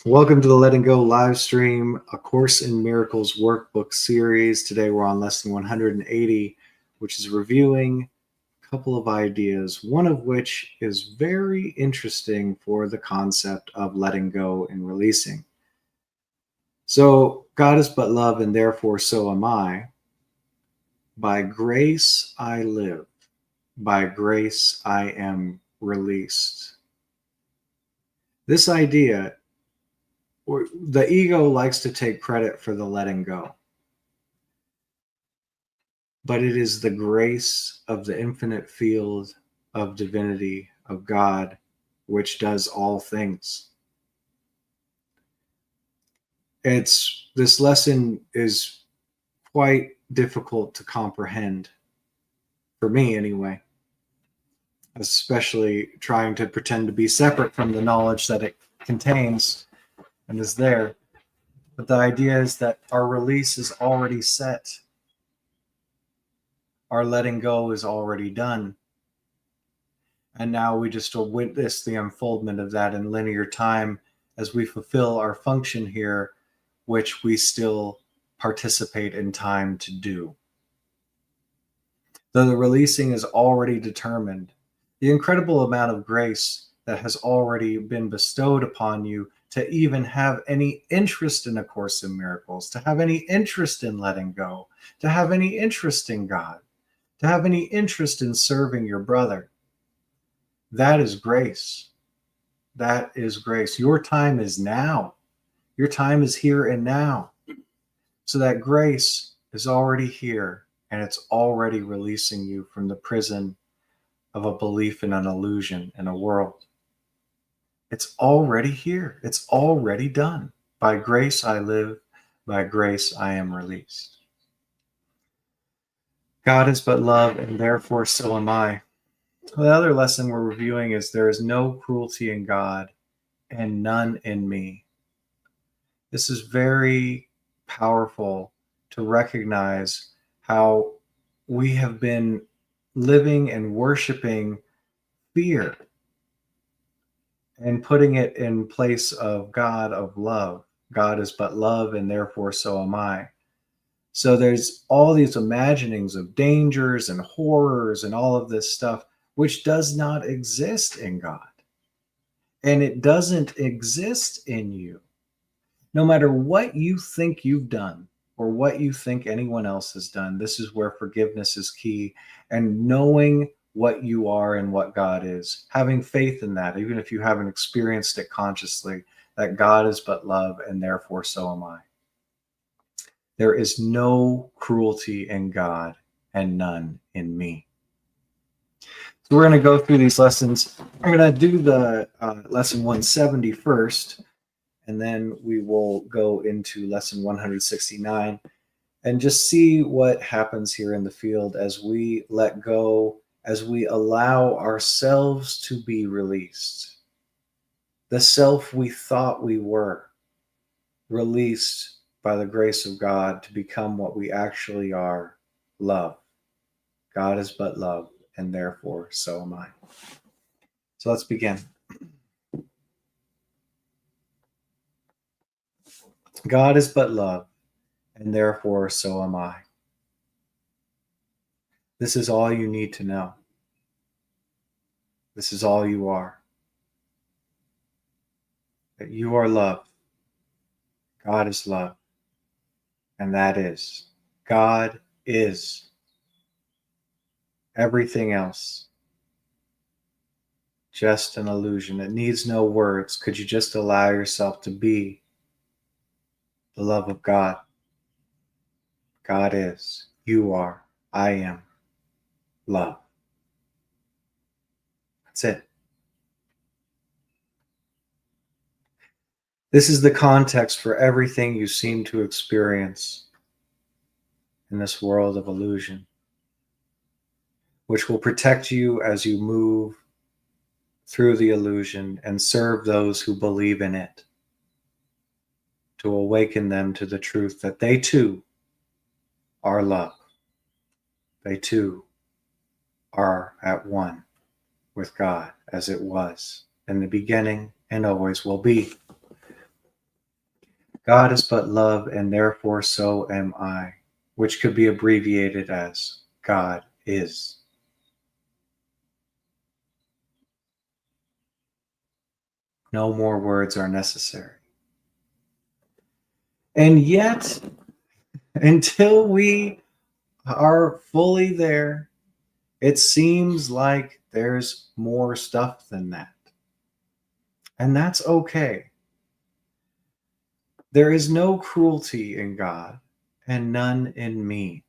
Welcome to the Letting Go live stream, A Course in Miracles workbook series. Today we're on lesson 180, which is reviewing a couple of ideas, one of which is very interesting for the concept of letting go and releasing. So, God is but love, and therefore so am I. By grace I live. By grace I am released. This idea, the ego likes to take credit for the letting go. But it is the grace of the infinite field of divinity, of God, which does all things. This lesson is quite difficult to comprehend, for me anyway, especially trying to pretend to be separate from the knowledge that it contains and is there. But the idea is that our release is already set. Our letting go is already done. And now we just witness the unfoldment of that in linear time as we fulfill our function here, which we still participate in time to do. Though the releasing is already determined, the incredible amount of grace that has already been bestowed upon you to even have any interest in A Course in Miracles, to have any interest in letting go, to have any interest in God, to have any interest in serving your brother. That is grace. That is grace. Your time is now. Your time is here and now. So that grace is already here, and it's already releasing you from the prison of a belief in an illusion in a world. It's already here. It's already done. By grace I live. By grace I am released. God is but love, and therefore so am I. The other lesson we're reviewing is there is no cruelty in God and none in me. This is very powerful to recognize how we have been living and worshiping fear and putting it in place of God of love. God is but love, and therefore so am I. So there's all these imaginings of dangers and horrors and all of this stuff, which does not exist in God. And it doesn't exist in you. No matter what you think you've done or what you think anyone else has done, this is where forgiveness is key. And knowing what you are and what God is, having faith in that, even if you haven't experienced it consciously, that God is but love, and therefore so am I. There is no cruelty in God and none in me. So we're going to go through these lessons. I'm going to do the lesson 170 first, and then we will go into lesson 169 and just see what happens here in the field as we let go, as we allow ourselves to be released. The self we thought we were, released by the grace of God to become what we actually are, love. God is but love, and therefore so am I. So let's begin. God is but love, and therefore so am I. This is all you need to know. This is all you are. That you are love. God is love. And that is. God is. Everything else. Just an illusion. It needs no words. Could you just allow yourself to be the love of God? God is. You are. I am. Love. That's it. This is the context for everything you seem to experience in this world of illusion, which will protect you as you move through the illusion and serve those who believe in it, to awaken them to the truth that they too are love. They too are at one with God, as it was in the beginning and always will be. God is but love, and therefore so am I, which could be abbreviated as God is. No more words are necessary. And yet, until we are fully there, it seems like there's more stuff than that. And that's okay. There is no cruelty in God and none in me.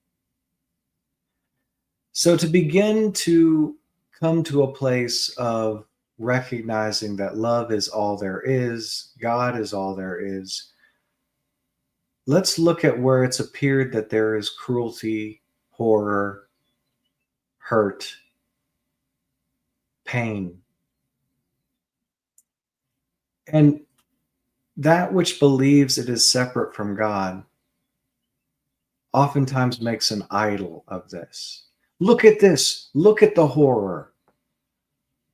So to begin to come to a place of recognizing that love is all there is, God is all there is, let's look at where it's appeared that there is cruelty, horror, hurt, pain. And that which believes it is separate from God oftentimes makes an idol of this. Look at this. Look at the horror.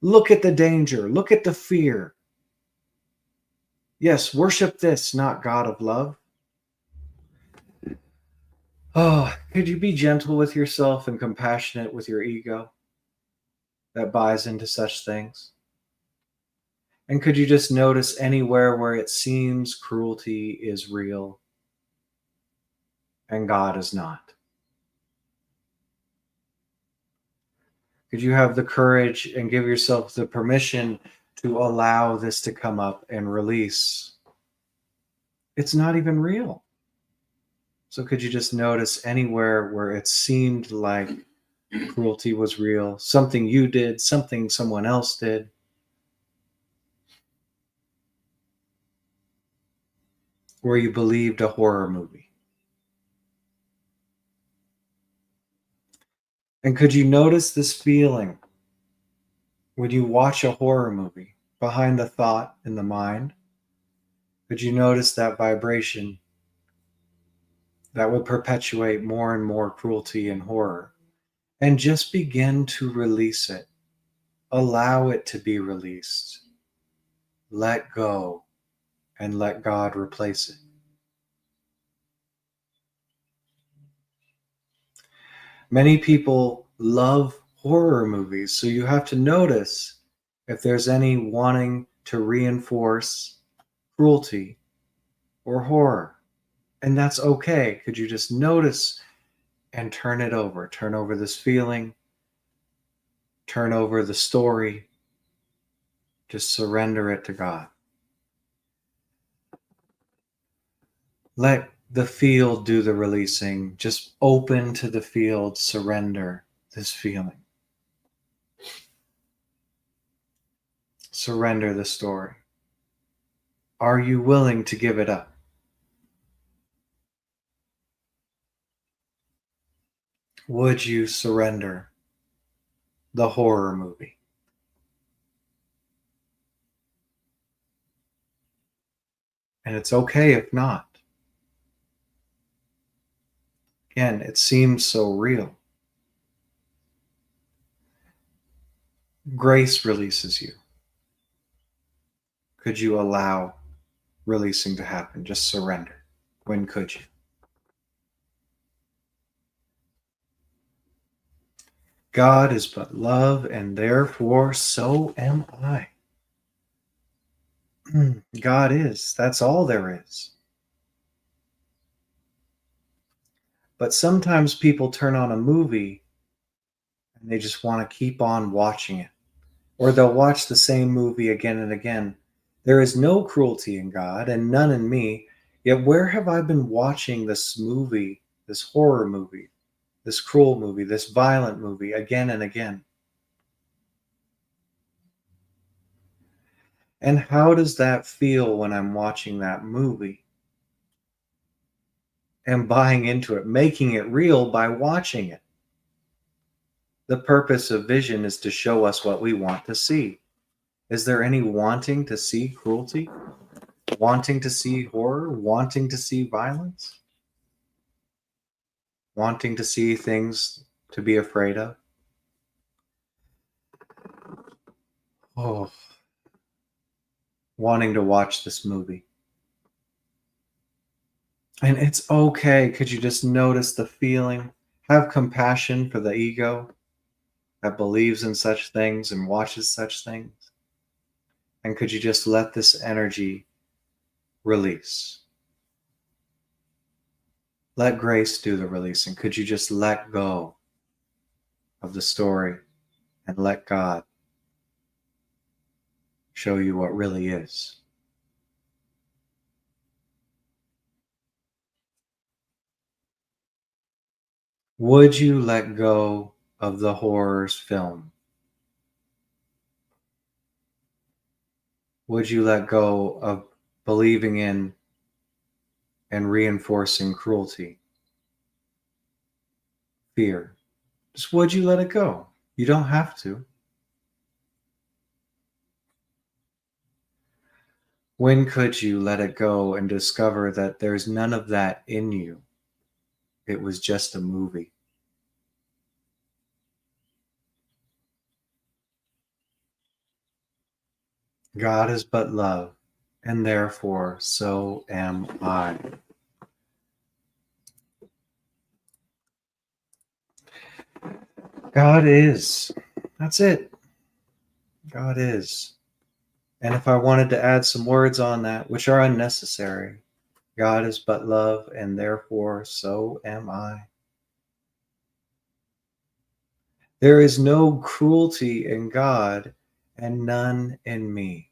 Look at the danger. Look at the fear. Yes, worship this, not God of love. Oh, could you be gentle with yourself and compassionate with your ego that buys into such things? And could you just notice anywhere where it seems cruelty is real and God is not? Could you have the courage and give yourself the permission to allow this to come up and release? It's not even real. So could you just notice anywhere where it seemed like cruelty was real, something you did, something someone else did? Where you believed a horror movie? And could you notice this feeling when you watch a horror movie behind the thought in the mind? Could you notice that vibration that would perpetuate more and more cruelty and horror? And just begin to release it. Allow it to be released. Let go and let God replace it. Many people love horror movies, so you have to notice if there's any wanting to reinforce cruelty or horror. And that's okay. Could you just notice and turn it over? Turn over this feeling, turn over the story, just surrender it to God. Let the field do the releasing. Just open to the field, surrender this feeling. Surrender the story. Are you willing to give it up? Would you surrender the horror movie? And it's okay if not. Again, it seems so real. Grace releases you. Could you allow releasing to happen? Just surrender. When could you? God is but love, and therefore so am I. God is. That's all there is. But sometimes people turn on a movie and they just want to keep on watching it. Or they'll watch the same movie again and again. There is no cruelty in God and none in me. Yet where have I been watching this movie, this horror movie, this cruel movie, this violent movie again and again? And how does that feel when I'm watching that movie and buying into it, making it real by watching it? The purpose of vision is to show us what we want to see. Is there any wanting to see cruelty? Wanting to see horror? Wanting to see violence? Wanting to see things to be afraid of? Oh, wanting to watch this movie. And it's okay. Could you just notice the feeling? Have compassion for the ego that believes in such things and watches such things. And could you just let this energy release? Let grace do the releasing. Could you just let go of the story and let God show you what really is? Would you let go of the horrors film? Would you let go of believing in and reinforcing cruelty, fear? Just would you let it go? You don't have to. When could you let it go and discover that there's none of that in you? It was just a movie. God is but love, and therefore so am I. God is. That's it. God is. And if I wanted to add some words on that, which are unnecessary, God is but love, and therefore so am I. There is no cruelty in God and none in me.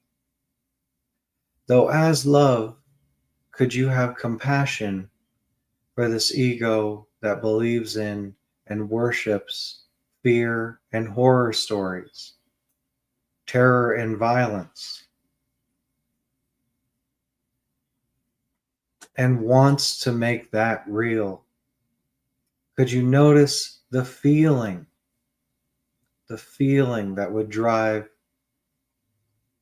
Though as love, could you have compassion for this ego that believes in and worships fear and horror stories, terror and violence, and wants to make that real? Could you notice the feeling that would drive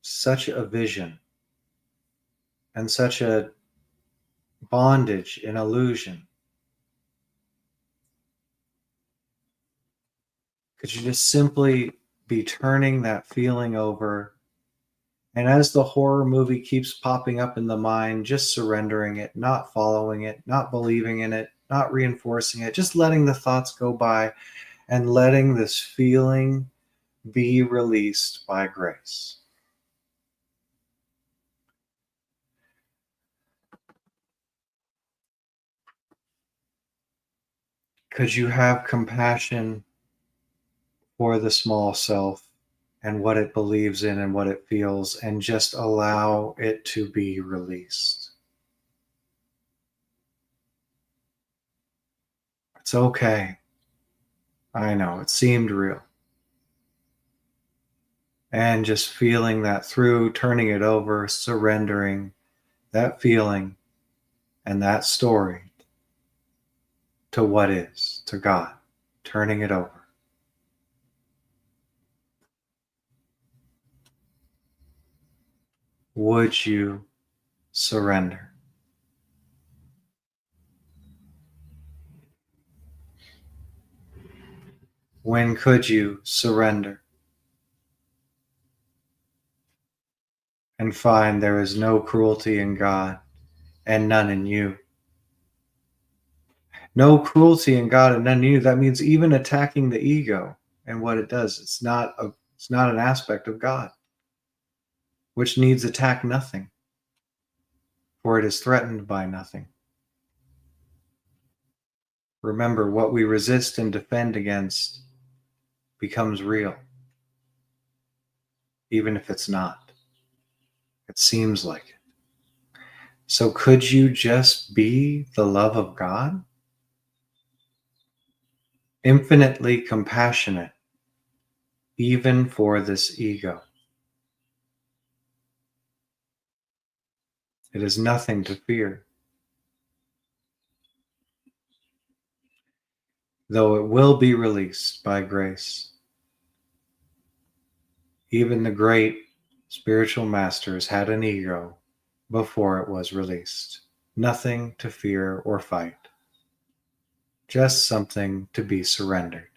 such a vision and such a bondage and illusion? Could you just simply be turning that feeling over? And as the horror movie keeps popping up in the mind, just surrendering it, not following it, not believing in it, not reinforcing it, just letting the thoughts go by and letting this feeling be released by grace. Could you have compassion for the small self and what it believes in and what it feels, and just allow it to be released? It's okay. I know it seemed real. And just feeling that through, turning it over, surrendering that feeling and that story to what is, to God, turning it over. Would you surrender? When could you surrender and find there is no cruelty in God and none in you? No cruelty in God and none in you. That means even attacking the ego and what it does. It's not an aspect of God, which needs attack nothing, for it is threatened by nothing. Remember, what we resist and defend against becomes real, even if it's not. It seems like it. So could you just be the love of God? Infinitely compassionate, even for this ego. It is nothing to fear, though it will be released by grace. Even the great spiritual masters had an ego before it was released. Nothing to fear or fight, just something to be surrendered.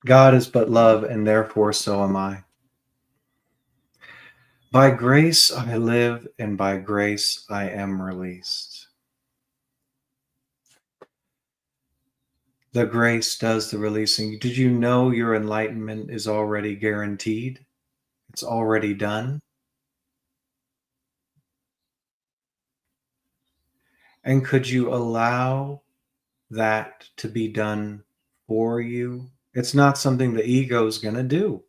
God is but love, and therefore so am I. By grace I live, and by grace I am released. The grace does the releasing. Did you know your enlightenment is already guaranteed? It's already done. And could you allow that to be done for you? It's not something the ego is going to do.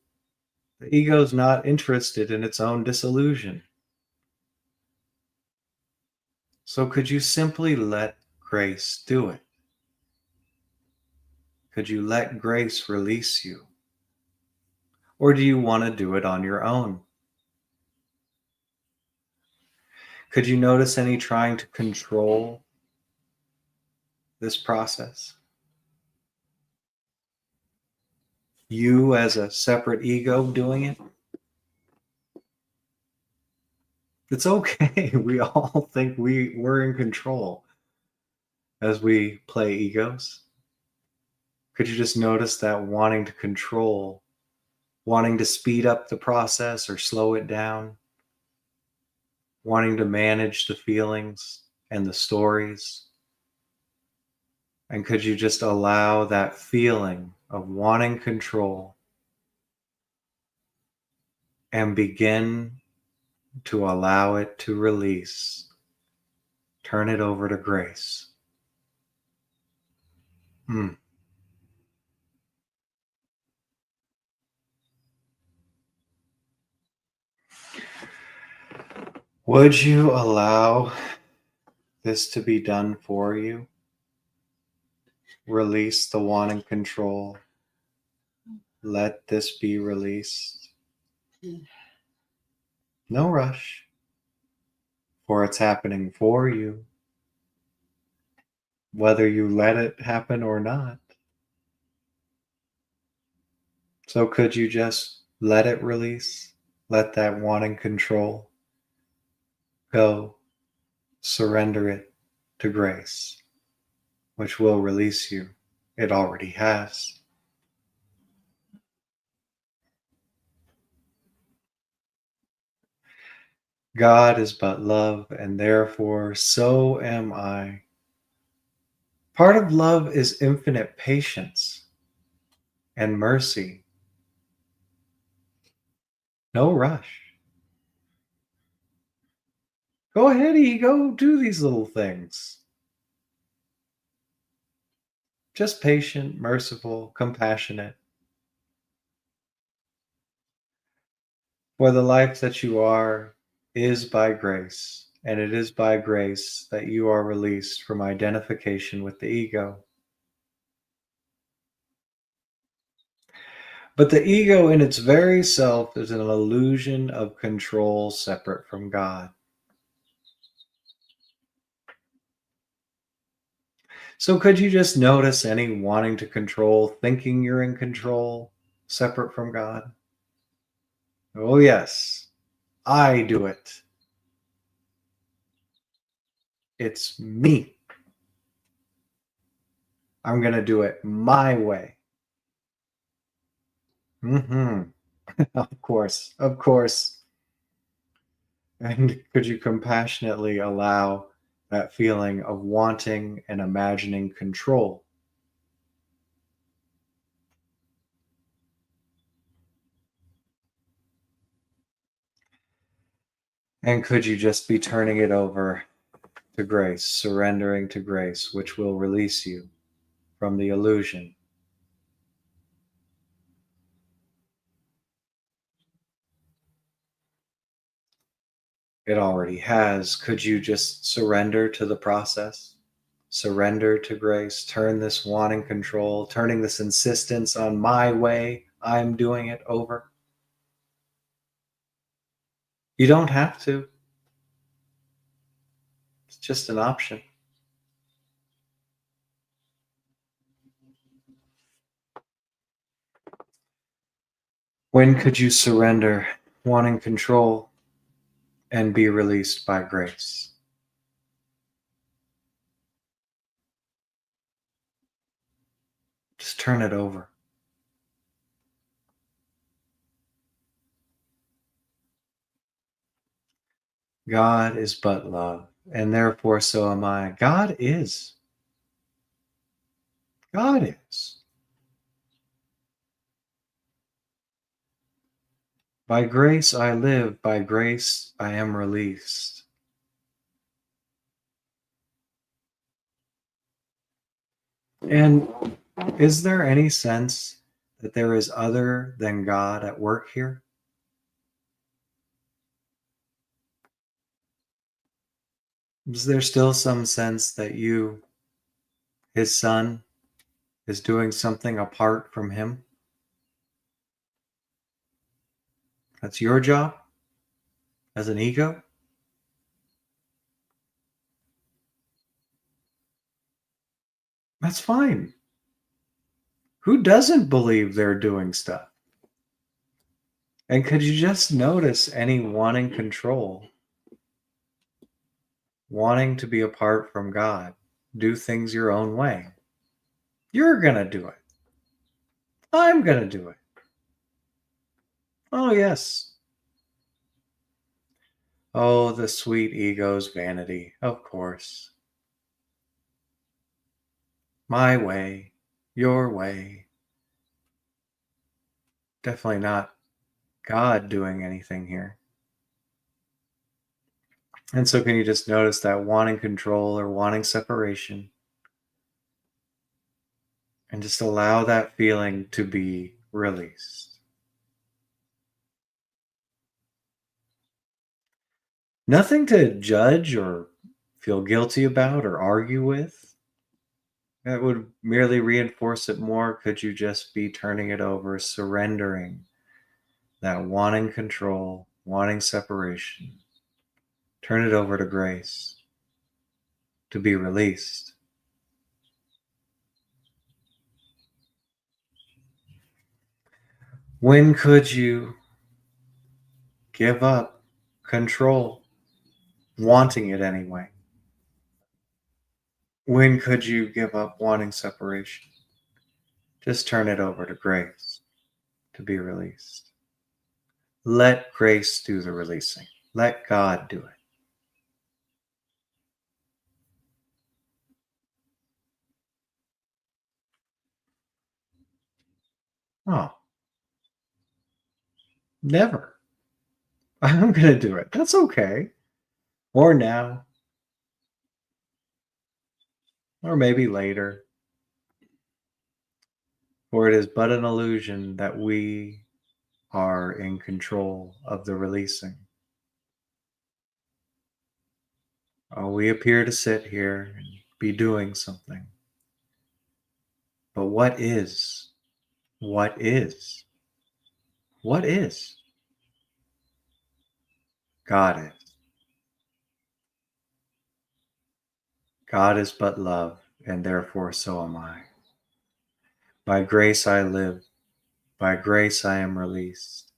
The ego is not interested in its own disillusion. So could you simply let grace do it? Could you let grace release you? Or do you want to do it on your own? Could you notice any trying to control this process? You as a separate ego doing it? It's okay. We all think we're in control as we play egos. Could you just notice that wanting to control, wanting to speed up the process or slow it down, wanting to manage the feelings and the stories? And could you just allow that feeling of wanting control and begin to allow it to release? Turn it over to grace. Mm. Would you allow this to be done for you? Release the wanting control. Let this be released. No rush, for it's happening for you, whether you let it happen or not. So could you just let it release? Let that wanting control go. Surrender it to grace, which will release you. It already has. God is but love, and therefore so am I. Part of love is infinite patience and mercy. No rush. Go ahead, ego, do these little things. Just patient, merciful, compassionate. For the life that you are is by grace, and it is by grace that you are released from identification with the ego. But the ego in its very self is an illusion of control separate from God. So could you just notice any wanting to control, thinking you're in control, separate from God? Oh, yes, I do it. It's me. I'm going to do it my way. Of course, of course. And could you compassionately allow that feeling of wanting and imagining control? And could you just be turning it over to grace, surrendering to grace, which will release you from the illusion? It already has. Could you just surrender to the process? Surrender to grace, turn this wanting control, turning this insistence on my way, I'm doing it over. You don't have to. It's just an option. When could you surrender wanting control and be released by grace? Just turn it over. God is but love, and therefore so am I. God is. God is. By grace I live, by grace I am released. And is there any sense that there is other than God at work here? Is there still some sense that you, his son, is doing something apart from him? That's your job as an ego? That's fine. Who doesn't believe they're doing stuff? And could you just notice any wanting control, wanting to be apart from God, do things your own way? You're going to do it. I'm going to do it. Oh, yes. Oh, the sweet ego's vanity, of course. My way, your way. Definitely not God doing anything here. And so, can you just notice that wanting control or wanting separation and just allow that feeling to be released? Nothing to judge or feel guilty about or argue with. That would merely reinforce it more. Could you just be turning it over, surrendering that wanting control, wanting separation? Turn it over to grace to be released. When could you give up control, wanting it anyway? When could you give up wanting separation? Just turn it over to grace to be released. Let grace do the releasing. Let God do it. Oh, never. I'm going to do it. That's okay. Or now, or maybe later. For it is but an illusion that we are in control of the releasing. Oh, we appear to sit here and be doing something. But what is? What is? What is? God is. God is but love, and therefore so am I. By grace I live, by grace I am released.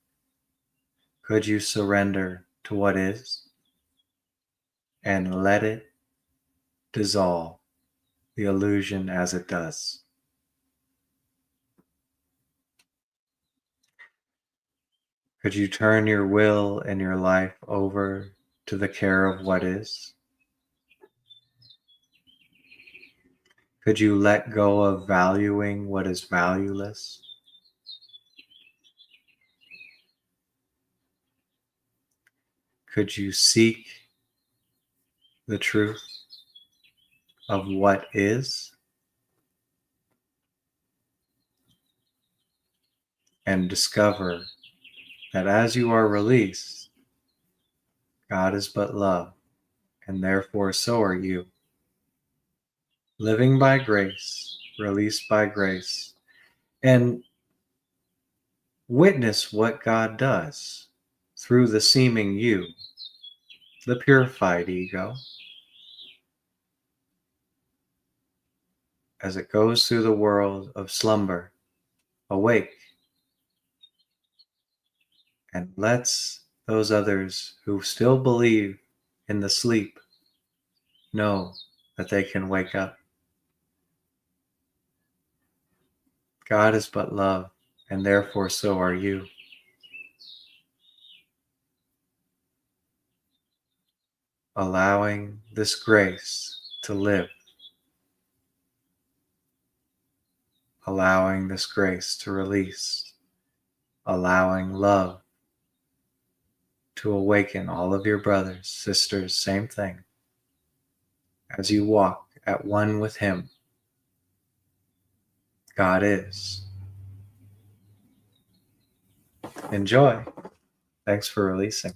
Could you surrender to what is and let it dissolve the illusion as it does? Could you turn your will and your life over to the care of what is? Could you let go of valuing what is valueless? Could you seek the truth of what is and discover that as you are released, God is but love, and therefore so are you. Living by grace, released by grace, and witness what God does through the seeming you, the purified ego, as it goes through the world of slumber, awake, and lets those others who still believe in the sleep know that they can wake up. God is but love, and therefore so are you. allowing this grace to live, allowing this grace to release, allowing love to awaken all of your brothers, sisters, same thing, as you walk at one with Him. God is. Enjoy. Thanks for releasing.